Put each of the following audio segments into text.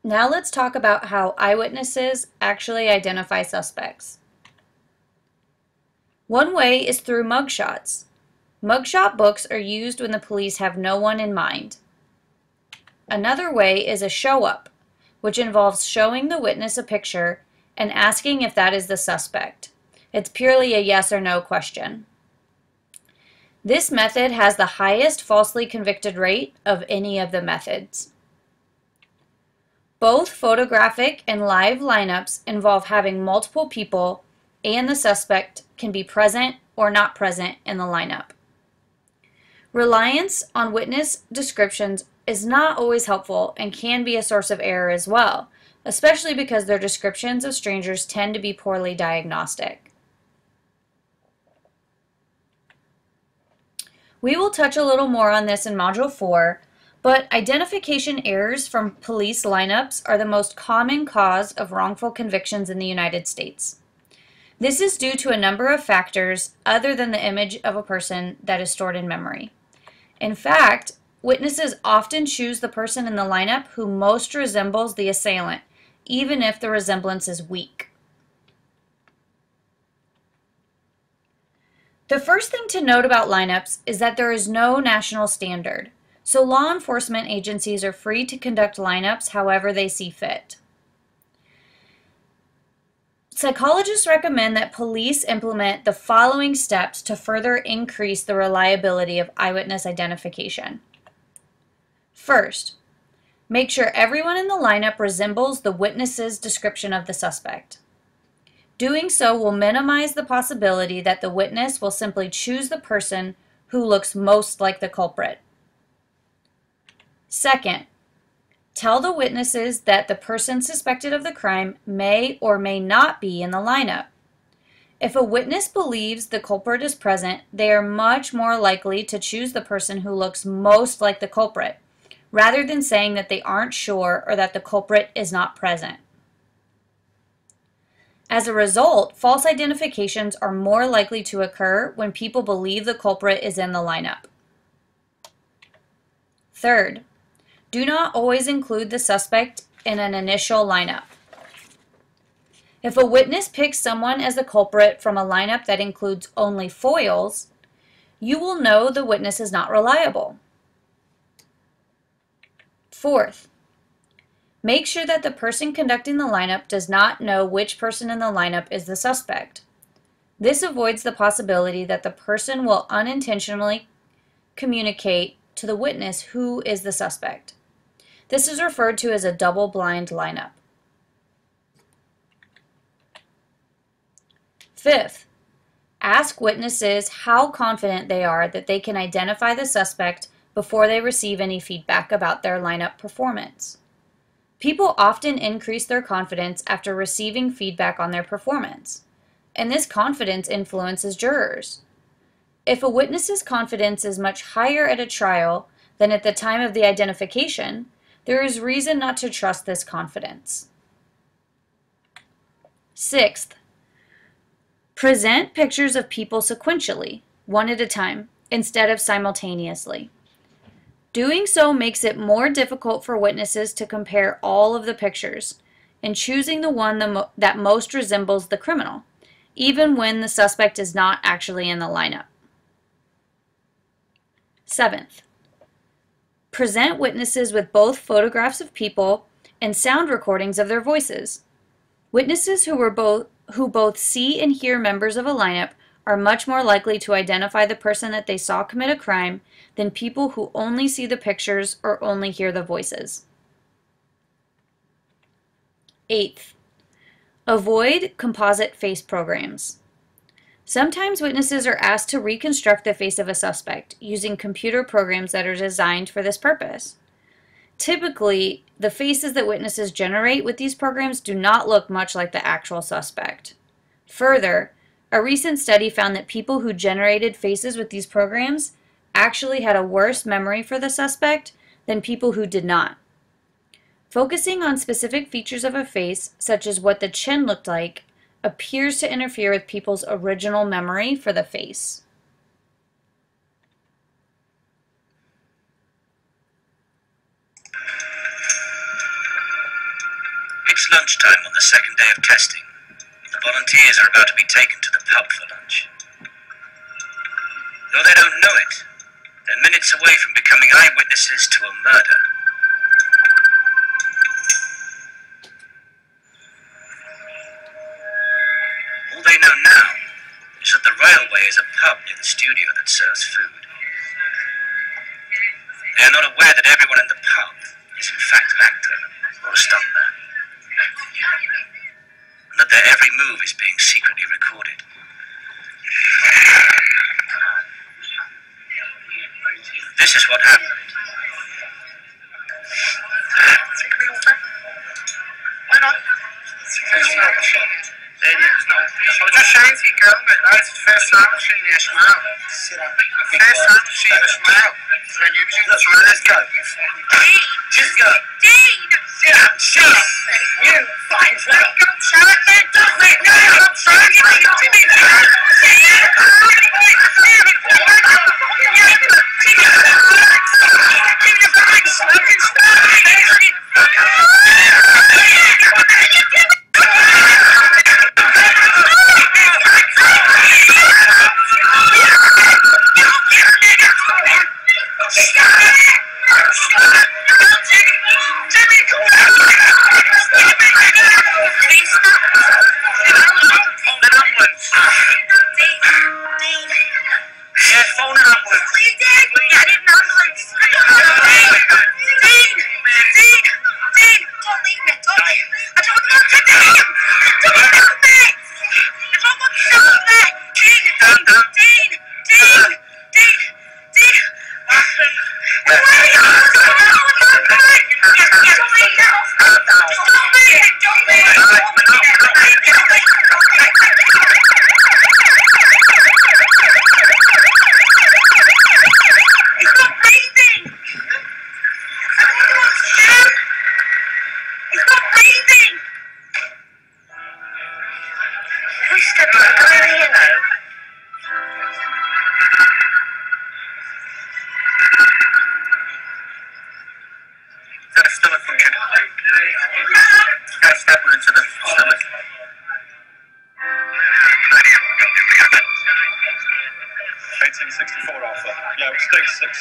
Now let's talk about how eyewitnesses actually identify suspects. One way is through mugshots. Mugshot books are used when the police have no one in mind. Another way is a show-up, which involves showing the witness a picture and asking if that is the suspect. It's purely a yes or no question. This method has the highest falsely convicted rate of any of the methods. Both photographic and live lineups involve having multiple people, and the suspect can be present or not present in the lineup. Reliance on witness descriptions is not always helpful and can be a source of error as well, especially because their descriptions of strangers tend to be poorly diagnostic. We will touch a little more on this in Module 4, but identification errors from police lineups are the most common cause of wrongful convictions in the United States. This is due to a number of factors other than the image of a person that is stored in memory. In fact, witnesses often choose the person in the lineup who most resembles the assailant, even if the resemblance is weak. The first thing to note about lineups is that there is no national standard, so law enforcement agencies are free to conduct lineups however they see fit. Psychologists recommend that police implement the following steps to further increase the reliability of eyewitness identification. First, make sure everyone in the lineup resembles the witness's description of the suspect. Doing so will minimize the possibility that the witness will simply choose the person who looks most like the culprit. Second, tell the witnesses that the person suspected of the crime may or may not be in the lineup. If a witness believes the culprit is present, they are much more likely to choose the person who looks most like the culprit, rather than saying that they aren't sure or that the culprit is not present. As a result, false identifications are more likely to occur when people believe the culprit is in the lineup. Third, do not always include the suspect in an initial lineup. If a witness picks someone as the culprit from a lineup that includes only foils, you will know the witness is not reliable. Fourth, make sure that the person conducting the lineup does not know which person in the lineup is the suspect. This avoids the possibility that the person will unintentionally communicate to the witness who is the suspect. This is referred to as a double-blind lineup. Fifth, ask witnesses how confident they are that they can identify the suspect before they receive any feedback about their lineup performance. People often increase their confidence after receiving feedback on their performance, and this confidence influences jurors. If a witness's confidence is much higher at a trial than at the time of the identification, there is reason not to trust this confidence. Sixth, present pictures of people sequentially, one at a time, instead of simultaneously. Doing so makes it more difficult for witnesses to compare all of the pictures and choosing the one that most resembles the criminal, even when the suspect is not actually in the lineup. Seventh, present witnesses with both photographs of people and sound recordings of their voices. Witnesses who both see and hear members of a lineup are much more likely to identify the person that they saw commit a crime than people who only see the pictures or only hear the voices. Eighth, avoid composite face programs. Sometimes witnesses are asked to reconstruct the face of a suspect using computer programs that are designed for this purpose. Typically, the faces that witnesses generate with these programs do not look much like the actual suspect. Further, a recent study found that people who generated faces with these programs actually had a worse memory for the suspect than people who did not. Focusing on specific features of a face, such as what the chin looked like, appears to interfere with people's original memory for the face. It's lunchtime on the second day of testing. The volunteers are about to be taken to the pub for lunch. Though they don't know it, they're minutes away from becoming eyewitnesses to a murder. All they know now is that the railway is a pub near the studio that serves food. They are not aware that everyone in the pub is in fact an actor or a stuntman, and that their every move is being secretly recorded. This is what happened. Why not? I was just saying to you, girl, mate, that's the first time I've seen you smile. First time I've seen you smile. That's right, let's go. Dean! Just go. Dean! Shut up! You fine fella. I'm trying to do it. No, I'm trying to do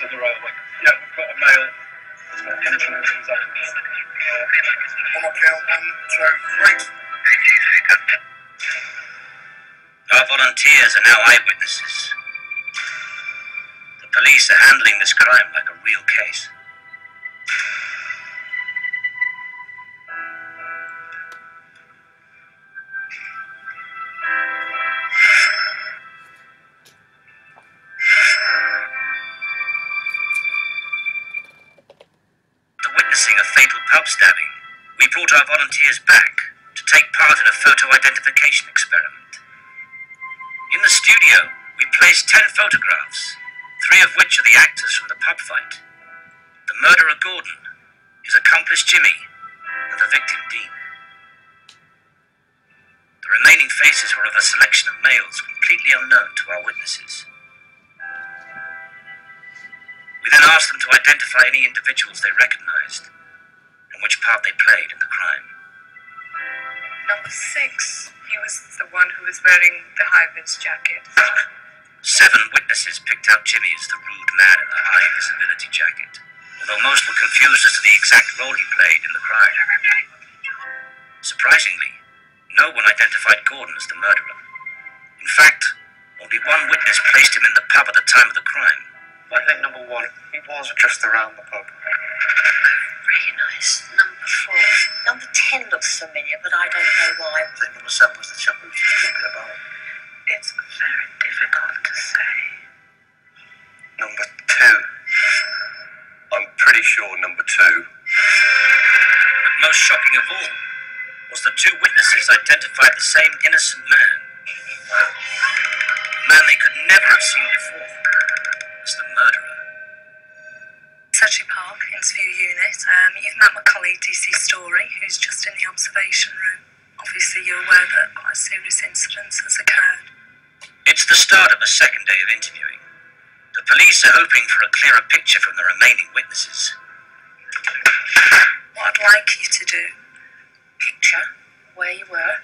of the railway. Yeah, we've got a male. Our volunteers are now eyewitnesses. The police are handling this crime like a real case. Witnessing a fatal pub stabbing, we brought our volunteers back to take part in a photo identification experiment. In the studio, we placed 10 photographs, 3 of which are the actors from the pub fight. The murderer Gordon, his accomplice Jimmy, and the victim Dean. The remaining faces were of a selection of males completely unknown to our witnesses. We then asked them to identify any individuals they recognized and which part they played in the crime. Number 6. He was the one who was wearing the high-vis jacket. 7 witnesses picked out Jimmy as the rude man in the high visibility jacket, although most were confused as to the exact role he played in the crime. Surprisingly, no one identified Gordon as the murderer. In fact, only one witness placed him in the pub at the time of the crime. I think number 1, he was just around the pub. Recognise number 4. Number 10 looks familiar, but I don't know why. I think number 7 was the chap who was just jumping about. It's very difficult to say. Number 2. I'm pretty sure number 2. But most shocking of all was that 2 witnesses identified the same innocent man. A man they could never have seen before as the murderer. Sedgley Park, interview unit. You've met my colleague DC Story, who's just in the observation room. Obviously you're aware that quite a serious incident has occurred. It's the start of the second day of interviewing. The police are hoping for a clearer picture from the remaining witnesses. What I'd like you to do, picture picture where you were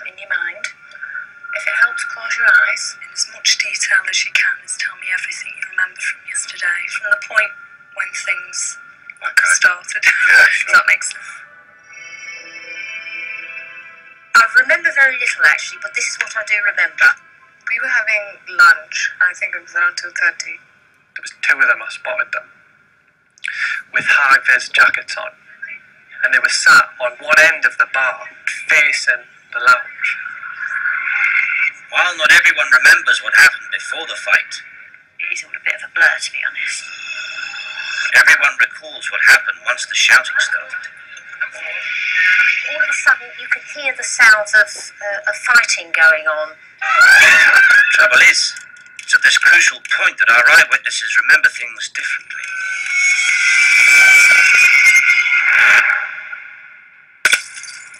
in your mind. If it helps, close your eyes. In as much detail as you can, is tell me everything you remember from yesterday, from the point when things started. Yeah, Does that make sense? I remember very little actually, but this is what I do remember. We were having lunch, I think it was around 2:30. There was two of them, I spotted them, with high-vis jackets on. And they were sat on one end of the bar, facing the lounge. While not everyone remembers what happened before the fight, It is all a bit of a blur, to be honest. everyone recalls what happened once the shouting started. All of a sudden, you could hear the sounds of fighting going on. Trouble is, it's at this crucial point that our eyewitnesses remember things differently.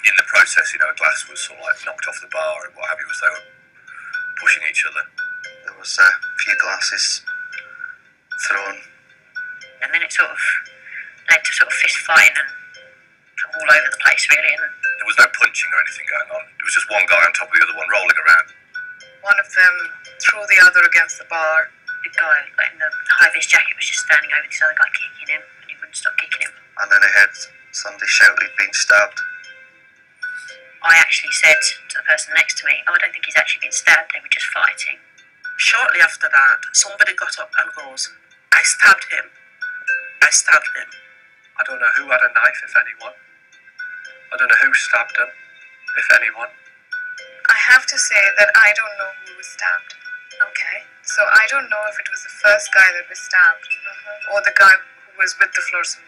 In the process, a glass was sort of like knocked off the bar and what have you, as they were pushing each other. There was a few glasses thrown. And then it sort of led to sort of fist fighting and all over the place, really. And There was no punching or anything going on. It was just one guy on top of the other one rolling around. One of them threw the other against the bar. the guy in the high-vis jacket was just standing over this other guy kicking him, and he wouldn't stop kicking him. And then I heard somebody shout he'd been stabbed. I actually said to the person next to me, "Oh, I don't think he's actually been stabbed, they were just fighting." Shortly after that, somebody got up and goes, "I stabbed him. I stabbed him." I don't know who had a knife, if anyone. I don't know who stabbed him, if anyone. I have to say that I don't know who was stabbed. Okay. So I don't know if it was the first guy that was stabbed or the guy who was with the fluorescent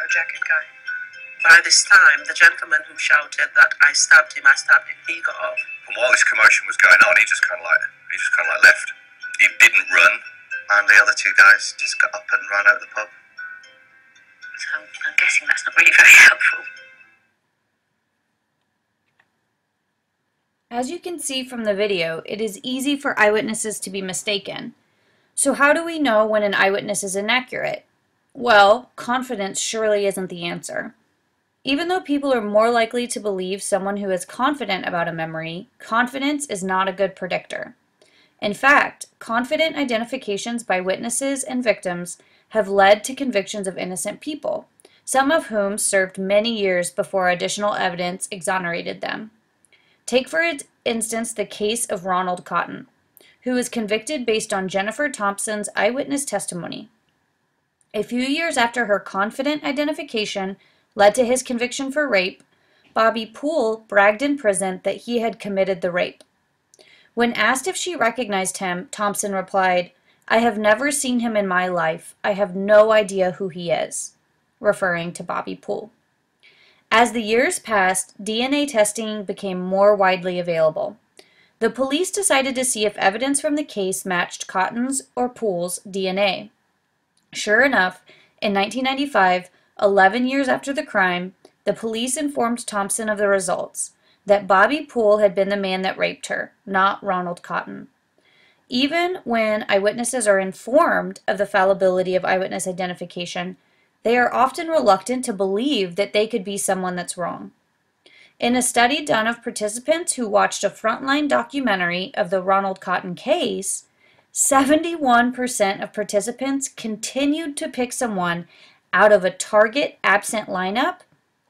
jacket guy. By this time, the gentleman who shouted that I stabbed him, he got up. And while this commotion was going on, he just kind of like left. He didn't run, and the other two guys just got up and ran out of the pub. So I'm guessing that's not really very helpful. As you can see from the video, it is easy for eyewitnesses to be mistaken. So how do we know when an eyewitness is inaccurate? Well, confidence surely isn't the answer. Even though people are more likely to believe someone who is confident about a memory, confidence is not a good predictor. In fact, confident identifications by witnesses and victims have led to convictions of innocent people, some of whom served many years before additional evidence exonerated them. Take for instance the case of Ronald Cotton, who was convicted based on Jennifer Thompson's eyewitness testimony. A few years after her confident identification led to his conviction for rape, Bobby Poole bragged in prison that he had committed the rape. When asked if she recognized him, Thompson replied, "I have never seen him in my life. I have no idea who he is," referring to Bobby Poole. As the years passed, DNA testing became more widely available. The police decided to see if evidence from the case matched Cotton's or Poole's DNA. Sure enough, in 1995, 11 years after the crime, the police informed Thompson of the results, that Bobby Poole had been the man that raped her, not Ronald Cotton. Even when eyewitnesses are informed of the fallibility of eyewitness identification, they are often reluctant to believe that they could be someone that's wrong. In a study done of participants who watched a frontline documentary of the Ronald Cotton case, 71% of participants continued to pick someone out of a target absent lineup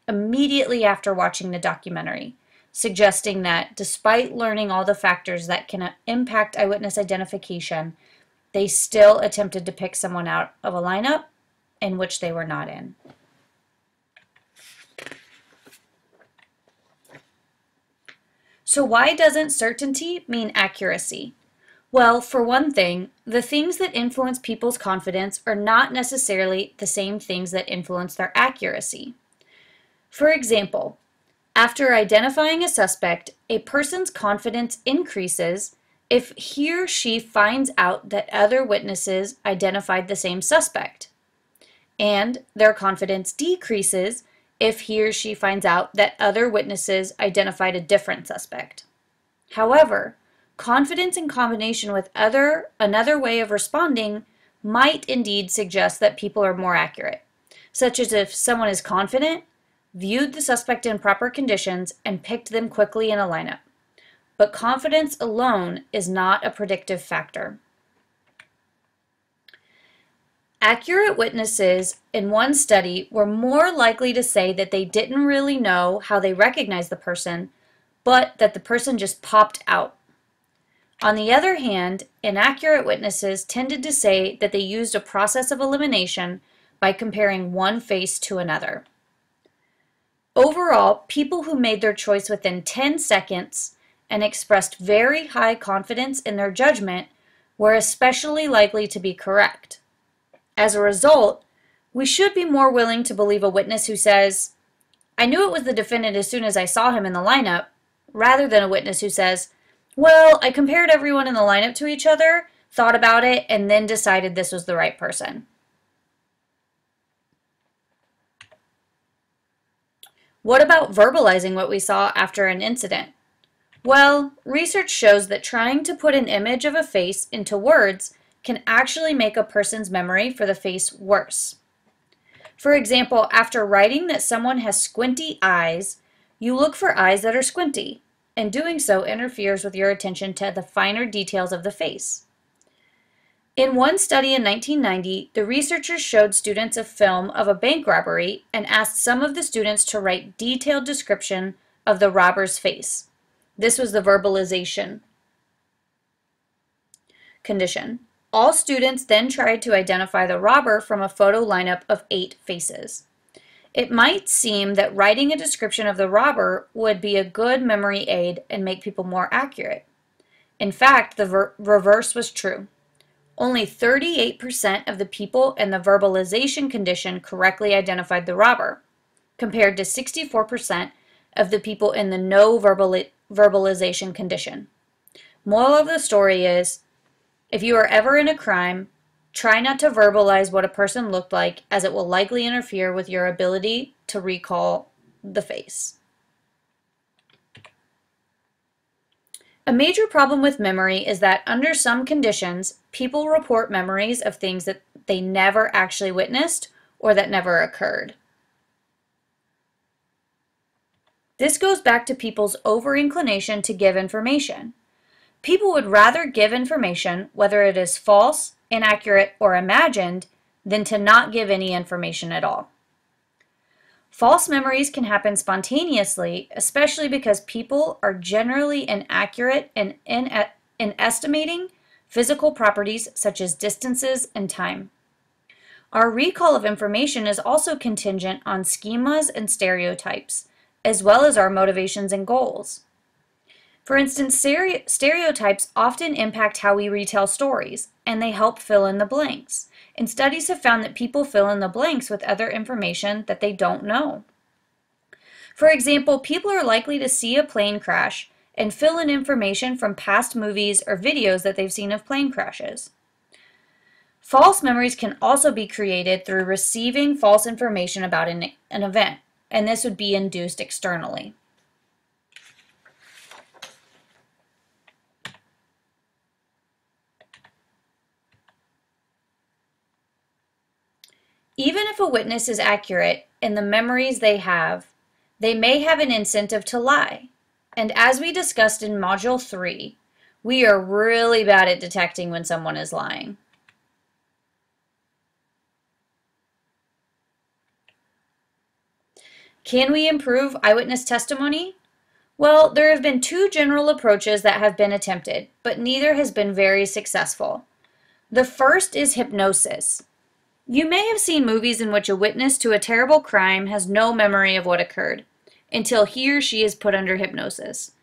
immediately after watching the documentary, suggesting that despite learning all the factors that can impact eyewitness identification, they still attempted to pick someone out of a lineup in which they were not in. So why doesn't certainty mean accuracy? Well, for one thing, the things that influence people's confidence are not necessarily the same things that influence their accuracy. For example, after identifying a suspect, a person's confidence increases if he or she finds out that other witnesses identified the same suspect, and their confidence decreases if he or she finds out that other witnesses identified a different suspect. However, confidence in combination with another way of responding might indeed suggest that people are more accurate, such as if someone is confident, viewed the suspect in proper conditions, and picked them quickly in a lineup. But confidence alone is not a predictive factor. Accurate witnesses in one study were more likely to say that they didn't really know how they recognized the person, but that the person just popped out. On the other hand, inaccurate witnesses tended to say that they used a process of elimination by comparing one face to another. Overall, people who made their choice within 10 seconds and expressed very high confidence in their judgment were especially likely to be correct. As a result, we should be more willing to believe a witness who says, "I knew it was the defendant as soon as I saw him in the lineup," rather than a witness who says, "Well, I compared everyone in the lineup to each other, thought about it, and then decided this was the right person." What about verbalizing what we saw after an incident? Well, research shows that trying to put an image of a face into words can actually make a person's memory for the face worse. For example, after writing that someone has squinty eyes, you look for eyes that are squinty, and doing so interferes with your attention to the finer details of the face. In one study in 1990, the researchers showed students a film of a bank robbery and asked some of the students to write detailed description of the robber's face. This was the verbalization condition. All students then tried to identify the robber from a photo lineup of 8 faces. It might seem that writing a description of the robber would be a good memory aid and make people more accurate. In fact, the reverse was true. Only 38% of the people in the verbalization condition correctly identified the robber, compared to 64% of the people in the no verbalization condition. Moral of the story is, if you are ever in a crime, try not to verbalize what a person looked like, as it will likely interfere with your ability to recall the face. A major problem with memory is that under some conditions, people report memories of things that they never actually witnessed or that never occurred. This goes back to people's over-inclination to give information. People would rather give information, whether it is false, inaccurate, or imagined, than to not give any information at all. False memories can happen spontaneously, especially because people are generally inaccurate in estimating physical properties such as distances and time. Our recall of information is also contingent on schemas and stereotypes, as well as our motivations and goals. For instance, stereotypes often impact how we retell stories, and they help fill in the blanks. And studies have found that people fill in the blanks with other information that they don't know. For example, people are likely to see a plane crash and fill in information from past movies or videos that they've seen of plane crashes. False memories can also be created through receiving false information about an event, and this would be induced externally. Even if a witness is accurate in the memories they may have an incentive to lie. And as we discussed in Module 3, we are really bad at detecting when someone is lying. Can we improve eyewitness testimony? Well, there have been 2 general approaches that have been attempted, but neither has been very successful. The first is hypnosis. You may have seen movies in which a witness to a terrible crime has no memory of what occurred until he or she is put under hypnosis.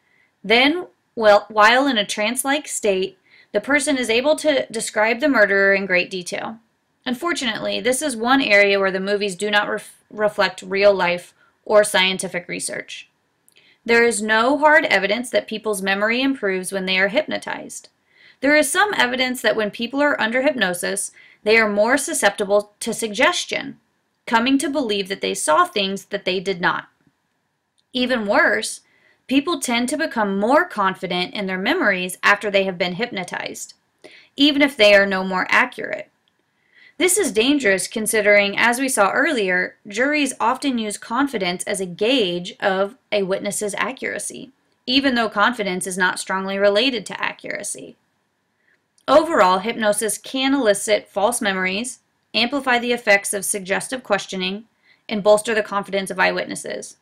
Then, while in a trance-like state, the person is able to describe the murderer in great detail. Unfortunately, this is one area where the movies do not reflect real life or scientific research. There is no hard evidence that people's memory improves when they are hypnotized. There is some evidence that when people are under hypnosis, they are more susceptible to suggestion, coming to believe that they saw things that they did not. Even worse, people tend to become more confident in their memories after they have been hypnotized, even if they are no more accurate. This is dangerous considering, as we saw earlier, juries often use confidence as a gauge of a witness's accuracy, even though confidence is not strongly related to accuracy. Overall, hypnosis can elicit false memories, amplify the effects of suggestive questioning, and bolster the confidence of eyewitnesses.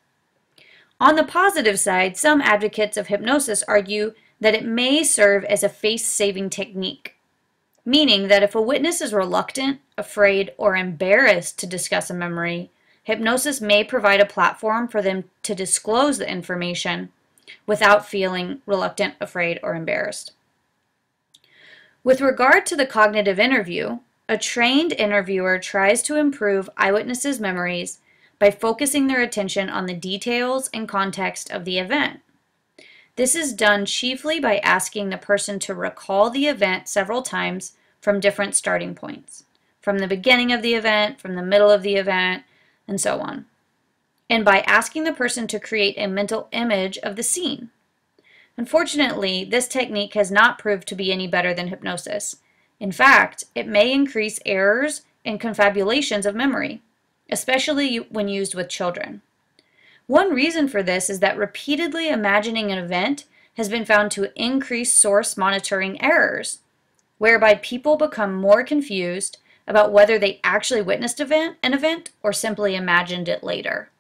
On the positive side, some advocates of hypnosis argue that it may serve as a face-saving technique, meaning that if a witness is reluctant, afraid, or embarrassed to discuss a memory, hypnosis may provide a platform for them to disclose the information without feeling reluctant, afraid, or embarrassed. With regard to the cognitive interview, a trained interviewer tries to improve eyewitnesses' memories by focusing their attention on the details and context of the event. This is done chiefly by asking the person to recall the event several times from different starting points, from the beginning of the event, from the middle of the event, and so on, and by asking the person to create a mental image of the scene. Unfortunately, this technique has not proved to be any better than hypnosis. In fact, it may increase errors and confabulations of memory, especially when used with children. One reason for this is that repeatedly imagining an event has been found to increase source monitoring errors, whereby people become more confused about whether they actually witnessed an event or simply imagined it later.